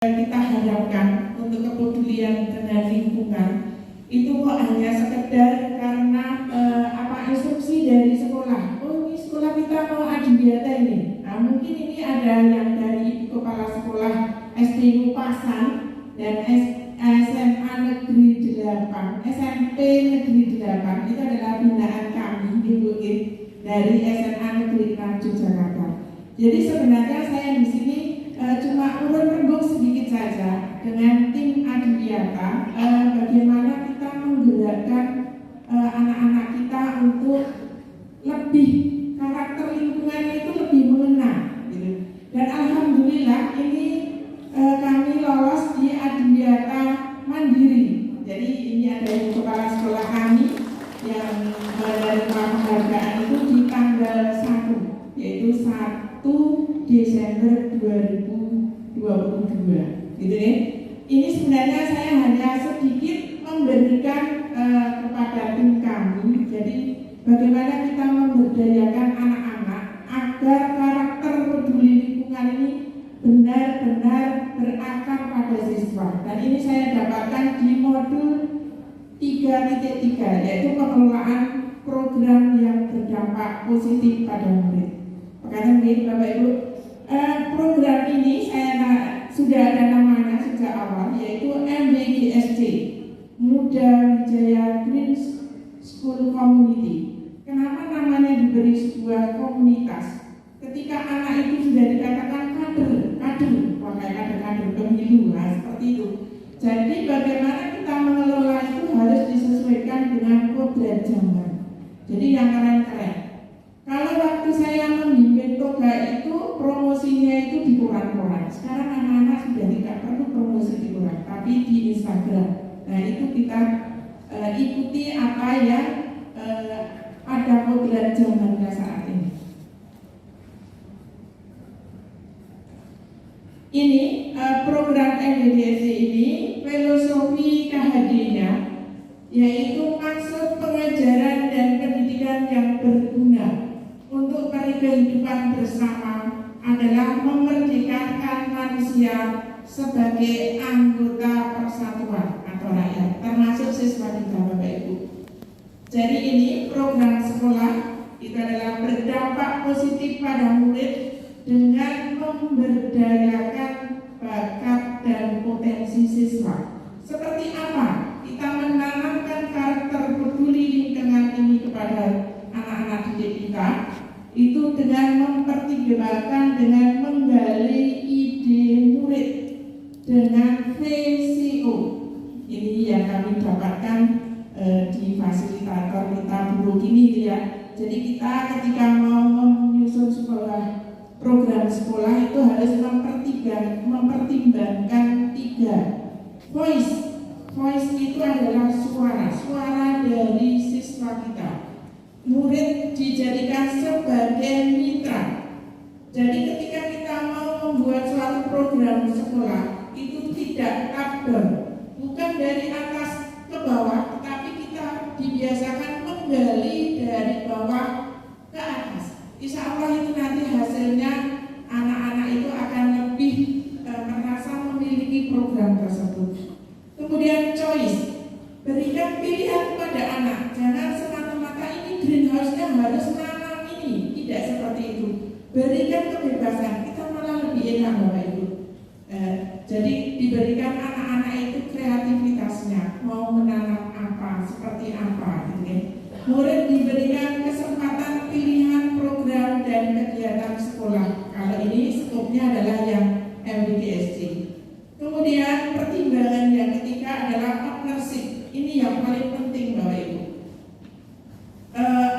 kita harapkan untuk kepedulian dengan lingkungan itu kok hanya sekedar karena instruksi dari sekolah. Oh, ini sekolah kita mau adiwiyata ini. Nah, mungkin ini ada yang dari Ibu Kepala Sekolah SD Ngupasan dan SMA Negeri 8, SMP Negeri 8 itu adalah binaan kami dari SMA Negeri 6 Yogyakarta. Jadi sebenarnya saya di sini cuma urun-urun sedikit saja dengan tim adiwiyata bagaimana kita menggerakkan anak-anak kita untuk lebih karakter lingkungannya itu lebih mengena gitu. Dan alhamdulillah ini kami lolos di adiwiyata mandiri. Jadi ini ada kepala sekolah kami yang menerima penghargaan itu di tanggal 1 yaitu 1 Desember 2022 gitu ya. Ini sebenarnya saya hanya sedikit memberikan kepada tim kami. Jadi bagaimana kita memberdayakan anak-anak agar karakter peduli lingkungan ini benar-benar berakar pada siswa. Dan ini saya dapatkan di modul 3.3 yaitu pengelolaan program yang berdampak positif pada murid. Makanya Bapak Ibu, program ini saya sudah ada namanya sejak awal yaitu MBGSC, Muda Wijaya Green School Community. Kenapa namanya diberi sebuah komunitas? Ketika anak itu sudah dikatakan kader, kayak kader pemilu, seperti itu. Jadi bagaimana kita mengelola itu harus disesuaikan dengan kodrat zaman. Jadi yang keren-keren. Kalau waktu saya membimbing toga itu promosinya itu di koran-koran. Sekarang anak-anak sudah tidak perlu promosi di koran, tapi di Instagram. Nah itu kita ikuti apa yang ada kodrat zamannya saat ini. Ini program MBGSC ini filosofi KHD-nya yaitu maksud pengajaran dan pendidikan yang berguna untuk kehidupan bersama adalah memerdekakan manusia sebagai anggota persatuan atau rakyat, termasuk siswa kita Bapak Ibu. Jadi ini program sekolah itu adalah berdampak positif pada murid dengan memberdayakan bakat dan potensi siswa. Seperti apa? Kita menanamkan karakter peduli lingkungan ini kepada anak-anak didik kita itu dengan mempertimbangkan, dengan menggali ide murid dengan VCO. Ini yang kami dapatkan di fasilitator kita buruk ini ya. Jadi kita ketika mau menyusun sekolah program sekolah itu harus mempertimbangkan 3 voice itu adalah suara dari siswa kita. Murid dijadikan sebagai mitra. Jadi ketika kita mau membuat suatu program sekolah itu tidak top down, bukan dari atas ke bawah, tetapi kita dibiasakan menggali dari bawah ke atas. Insya Allah itu nanti hasilnya anak-anak itu akan lebih merasa memiliki program tersebut. Kemudian choice, berikan pilihan kepada anak. Jangan semata-mata ini greenhouse-nya harus nanam ini, tidak seperti itu. Berikan kebebasan, kita malah lebih enak Bapak Ibu. Jadi diberikan anak-anak itu kreativitasnya, mau menanam apa, seperti apa, gitu ya. Murid diberikan kesempatan pilihan program dan kegiatan sekolah. Kalau ini skopnya adalah yang MBGSC. Kemudian pertimbangan yang ketiga adalah partnership. Ini yang paling penting Bapak Ibu.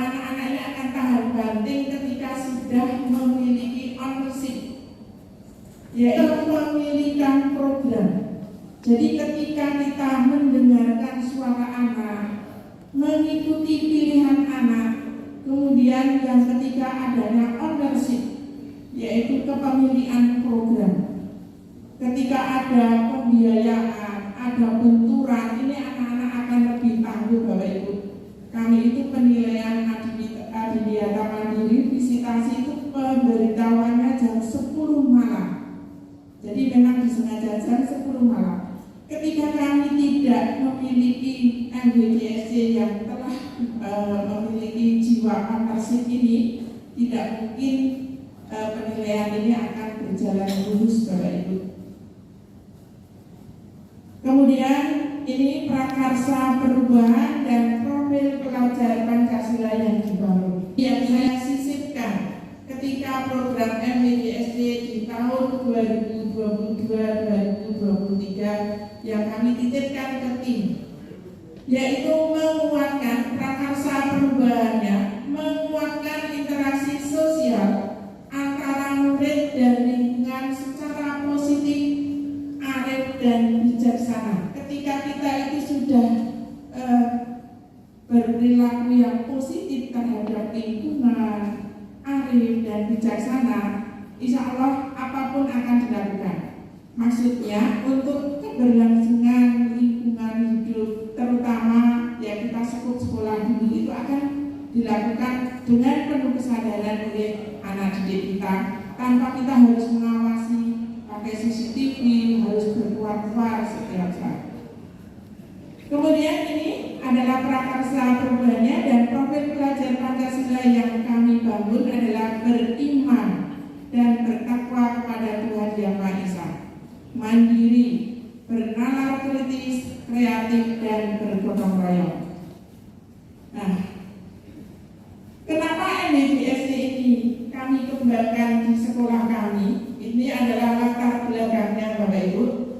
Anak-anak ini akan tahan banting ketika sudah memiliki ownership, yaitu memiliki program. Jadi ketika kita mendengarkan suara anak, mengikuti pilihan anak, kemudian yang ketiga adanya ownership, yaitu kepemilikan program. Ketika ada pembiayaan, ada benturan, ini anak-anak akan lebih tangguh Bapak Ibu. Kami itu penilaian adiwiyata mandiri, visitasi itu pemberitahuannya jam 10 malam. Jadi memang disengaja jam ini, tidak mungkin penilaian ini akan berjalan lurus, Bapak Ibu. Kemudian ini prakarsa perubahan dan profil pelajar Pancasila yang dibangun, yang saya sisipkan ketika program MWGSD di tahun 2022-2023 yang kami titipkan ke tim, yaitu menguatkan prakarsa perubahannya, menguatkan interaksi sosial antara murid dan lingkungan secara positif, arif dan bijaksana. Ketika kita itu sudah berperilaku yang positif terhadap lingkungan, arif dan bijaksana, insya Allah apapun akan dilakukan. Maksudnya untuk keberlangsungan lingkungan hidup, terutama yang kita sebut sekolah dulu, itu akan dilakukan dengan penuh kesadaran oleh anak didik kita, tanpa kita harus mengawasi pakai CCTV, harus berkuar-kuar setiap saat. Kemudian ini adalah prakarsa perubahannya, dan profil pelajar Pancasila yang kami bangun adalah beriman dan bertakwa kepada Tuhan Yang Maha Esa, mandiri, bernalar kritis, kreatif, dan bergotong royong. Nah, kenapa MWGSD ini kami kembangkan di sekolah kami? Ini adalah latar belakangnya, Bapak Ibu.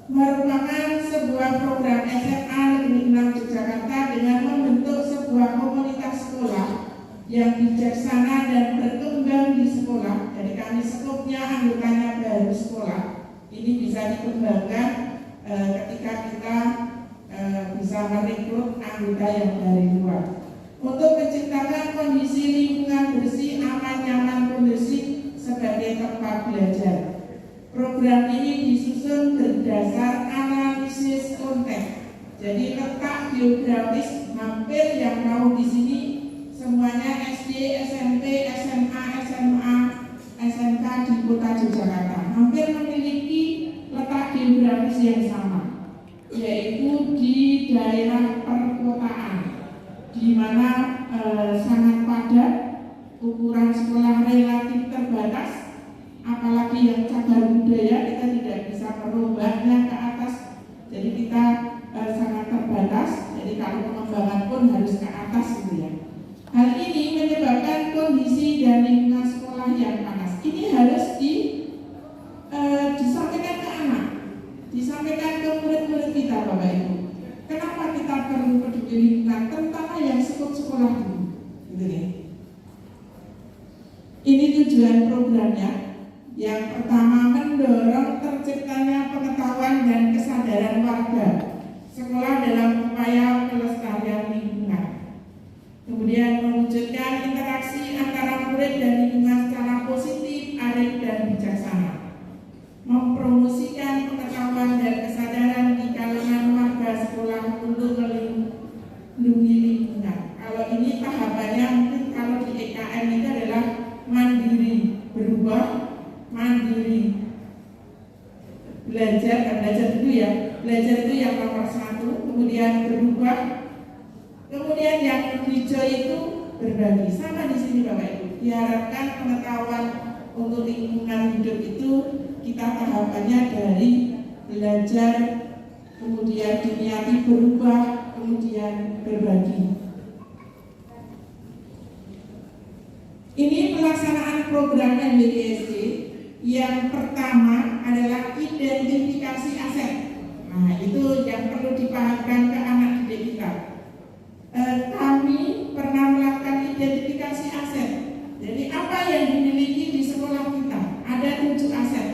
Merupakan sebuah program SMA Negeri 6 Yogyakarta dengan membentuk sebuah komunitas sekolah yang bijaksana dan berkembang di sekolah. Jadi kami skupnya anggotanya baru sekolah. Ini bisa dikembangkan ketika kita bisa merekrut anggota yang dari luar. Untuk menciptakan kondisi lingkungan bersih, aman, nyaman, kondusif sebagai tempat belajar. Program ini disusun berdasar analisis konteks. Jadi letak geografis hampir yang tahu di sini semuanya SD, SMP, SMA, SMK di Kota Yogyakarta hampir memiliki letak geografis yang sama, yaitu di daerah perkotaan, di mana sangat padat, ukuran sekolah relatif terbatas, apalagi yang cagar budaya kita tidak bisa merombaknya ke atas, jadi kita sangat terbatas. Jadi kalau pengembangan pun harus ke atas gitu ya. Hal ini menyebabkan kondisi dan lingkungan sekolah yang panas. Ini harus disampaikan ke anak, disampaikan ke murid-murid kita, Bapak Ibu. Kenapa kita perlu peduli lingkungan, terutama yang sekolah dulu, gitu ya. Ini tujuan programnya. Yang pertama, mendorong terciptanya pengetahuan dan kesadaran warga sekolah dalam upaya pelestarian lingkungan. Kemudian mewujudkan interaksi antara murid dan lingkungan secara positif, arif dan bijaksana. Mempromosikan pengetahuan dan kesadaran di kalangan warga sekolah untuk melindungi lingkungan. Kalau ini tahapannya mungkin kalau di EKM itu adalah mandiri berubah, mandiri belajar dulu ya. Belajar itu yang nomor 1, kemudian berubah, kemudian yang hijau itu berbagi. Sama di sini Bapak Ibu. Diharapkan pengetahuan untuk lingkungan hidup itu kita tahapannya dari belajar, kemudian diniati berubah, kemudian berbagi. Ini pelaksanaan program MWGSD. Yang pertama adalah identifikasi aset. Nah, itu yang perlu dipahamkan ke anak didik kita. Kami pernah melakukan identifikasi aset. Jadi apa yang dimiliki di sekolah kita? Ada 7 aset.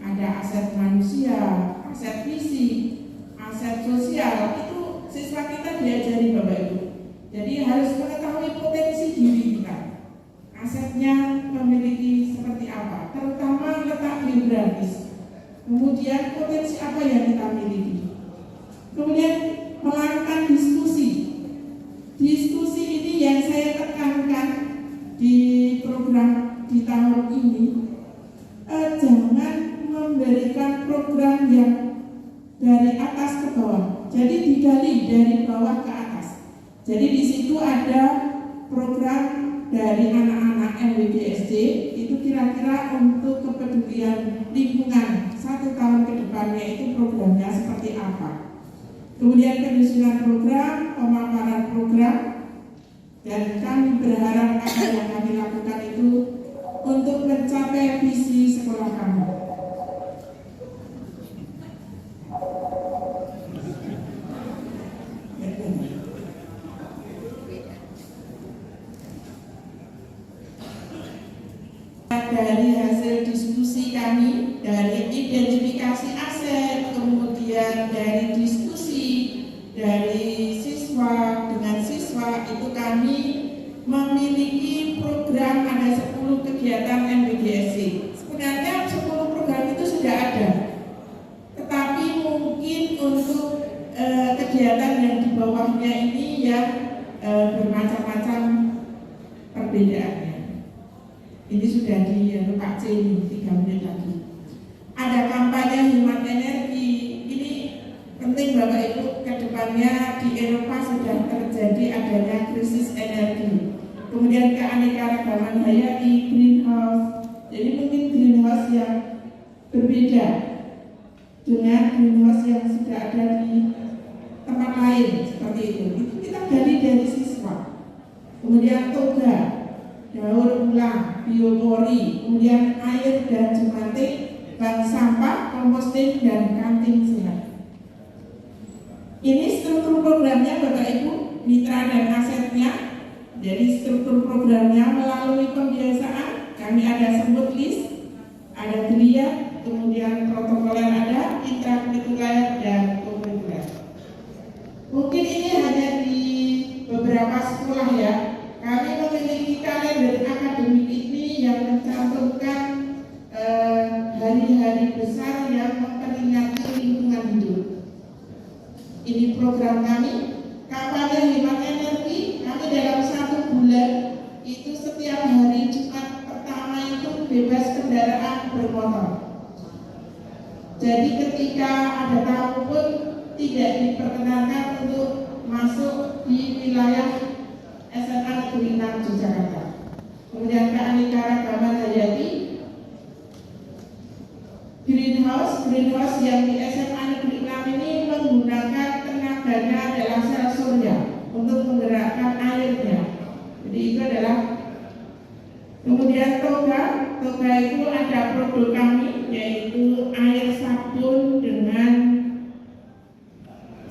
Ada aset manusia, aset fisik, aset sosial. Itu siswa kita diajari, Bapak Ibu. Jadi harus mengetahui potensi diri kita. Asetnya memiliki seperti apa, terutama letak geografis. Kemudian potensi apa yang kita miliki. Kemudian melakukan diskusi. Diskusi ini yang saya tekankan di program di tahun ini. Jangan memberikan program yang dari atas ke bawah. Jadi digali dari bawah ke atas. Jadi di situ ada program dari anak-anak MWGSD itu kira-kira untuk kepedulian lingkungan 1 tahun ke depannya itu programnya seperti apa. Kemudian penyusunan program, pemaparan program, dan kami berharap apa yang kami lakukan itu untuk mencapai visi sekolah kami. Dari hasil diskusi kami, dari identifikasi aset, kemudian dari diskusi dari siswa dengan siswa, itu kami memiliki program, ada 10 kegiatan MWGSD. Sebenarnya 10 program itu sudah ada, tetapi mungkin untuk kegiatan yang di bawahnya ini yang bermacam-macam perbedaannya. Ini sudah di Pak C ini, 3 menit lagi. Ada kampanye hemat energi. Ini penting Bapak Ibu, ke depannya di Eropa sudah terjadi adanya krisis energi. Kemudian keanekaragaman hayati, greenhouse. Jadi mungkin greenhouse yang berbeda dengan greenhouse yang sudah ada di tempat lain seperti itu. Itu kita gali dari siswa. Kemudian toga, daur ulang, biopori, kemudian air dan jumantik, bank sampah, komposting, dan kantin sehat. Ini struktur programnya Bapak Ibu, mitra dan asetnya. Jadi struktur programnya melalui pembiasaan, kami ada sebut list, ada geliat, kemudian protokoler ada, intrakurikuler, dan kurikuler. Mungkin ini hanya di beberapa sekolah ya. Kami memiliki kalender akademik ini yang mencantumkan hari-hari besar yang memperingati lingkungan hidup. Ini program kami, kampanye hemat energi. Kami dalam 1 bulan itu setiap hari Jumat pertama itu bebas kendaraan bermotor. Jadi ketika ada tamu pun tidak diperkenankan untuk masuk di wilayah SMA Negeri 6 Yogyakarta. Kemudian keanekaragaman hayati, greenhouse yang di SMA Negeri 6 ini menggunakan tenaganya adalah sel surya untuk menggerakkan airnya. Jadi itu adalah. Kemudian toga itu ada produk kami, yaitu air sabun dengan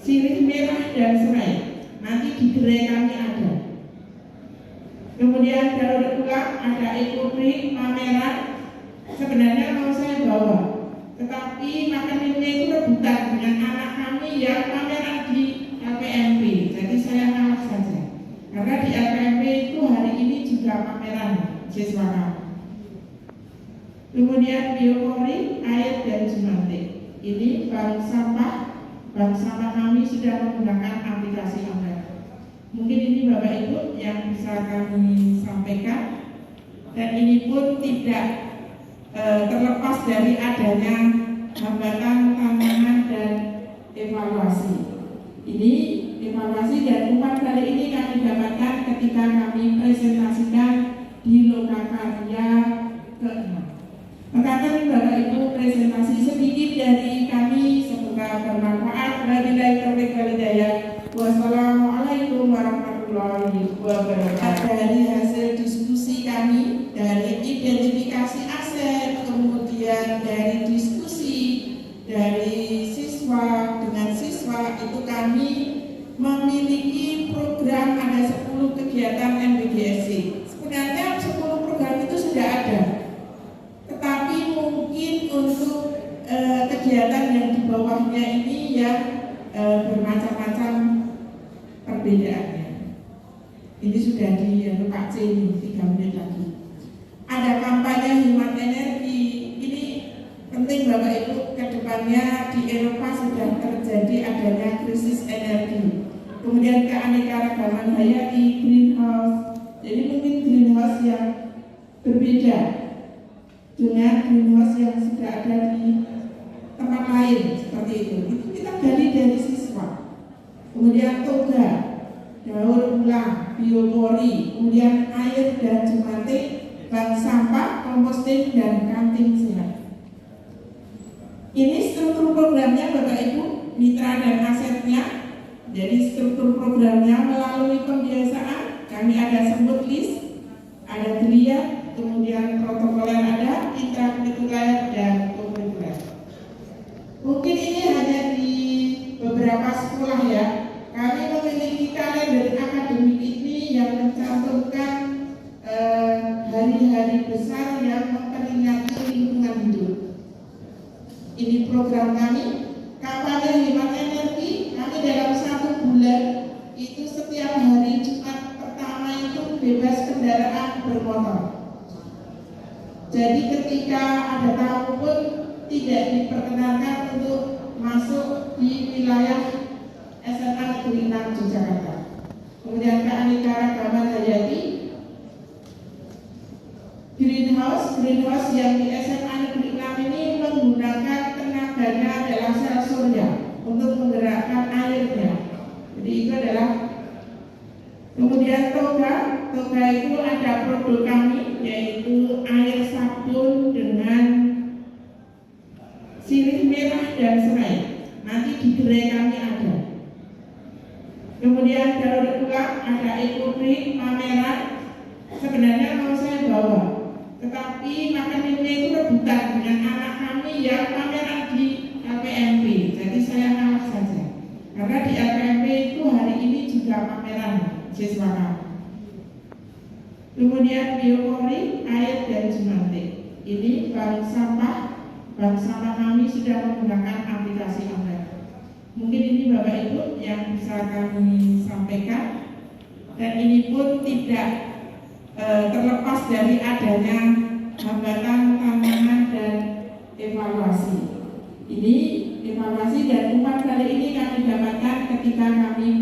sirih merah dan serai. Nanti di gerai kami ada. Kemudian daur ulang ada ekobrik, pameran. Sebenarnya mau saya bawa, tetapi makanannya itu rebutan dengan anak kami yang pameran di LPMP. Jadi saya kalah saja, karena di LPMP itu hari ini juga pameran siswa kami. Kemudian biopori, air dan jumantik. Ini bank sampah kami sudah menggunakan aplikasi online. Mungkin ini Bapak Ibu yang bisa kami sampaikan, dan ini pun tidak terlepas dari adanya hambatan, tantangan, dan evaluasi. Ini evaluasi dan umpan balik ini kami dapatkan ketika kami presentasikan di Lokakarya ke-6. Maka Bapak Ibu presentasi sedikit dari kami, semoga bermanfaat. Wabillahi taufiq wal hidayah. Wassalamualaikum warahmatullahi wabarakatuh. Dari hasil diskusi kami, dari identifikasi aset, kemudian dari diskusi dari siswa dengan siswa, itu kami memiliki program, ada 10 kegiatan MWGSD. Sebenarnya 10 program itu sudah ada, tetapi mungkin untuk kegiatan yang di bawahnya ini yang bermacam-macam perbedaannya. Ini sudah di Pak C ini, 3 menit lagi. Ada kampanye hemat energi. Ini penting Bapak Ibu, ke depannya di Eropa sudah terjadi adanya krisis energi. Kemudian keanekaragaman hayati, greenhouse. Jadi mungkin greenhouse yang berbeda dengan greenhouse yang sudah ada di tempat lain seperti itu. Itu kita gali dari siswa. Kemudian toga, daur ulang, biopori, kemudian air dan jematik, bank sampah, komposting, dan kantin sehat. Ini struktur programnya Bapak Ibu, mitra dan asetnya. Jadi struktur programnya melalui pembiasaan, kami ada sebut list, ada triad, kemudian protokoler ada, intrakurikuler, dan kurikuler. Mungkin ini hanya di beberapa sekolah ya. Kami memiliki kalender akademik ini yang mencantumkan hari-hari besar yang memperingati lingkungan hidup. Ini program kami, kampanye hemat energi. Kami dalam 1 bulan itu setiap hari Jumat pertama itu bebas kendaraan bermotor. Jadi ketika ada tamu pun tidak diperkenankan untuk masuk di wilayah SMA Negeri 6 Yogyakarta. Kemudian keanekaragaman hayati, greenhouse yang di SMA Negeri 6 ini menggunakan tenaganya adalah sel surya untuk menggerakkan airnya. Jadi itu adalah, kemudian toga itu ada produk kami yaitu air sabun dengan sirih merah dan serai. Nanti di gerai kami ada. Kemudian daur ulang ada ekobrik pameran. Sebenarnya mau saya bawa, tetapi makanannya itu rebutan dengan anak kami yang pameran di LPMP. Jadi saya ngalah saja. Karena di LPMP itu hari ini juga pameran siswa kami. Kemudian biopori, air dan jematik. Ini bank sampah kami sudah menggunakan aplikasi online. Mungkin ini Bapak Ibu yang bisa kami sampaikan. Dan ini pun tidak terlepas dari adanya hambatan, tantangan, dan evaluasi. Ini evaluasi dan umpan kali ini kami dapatkan ketika kami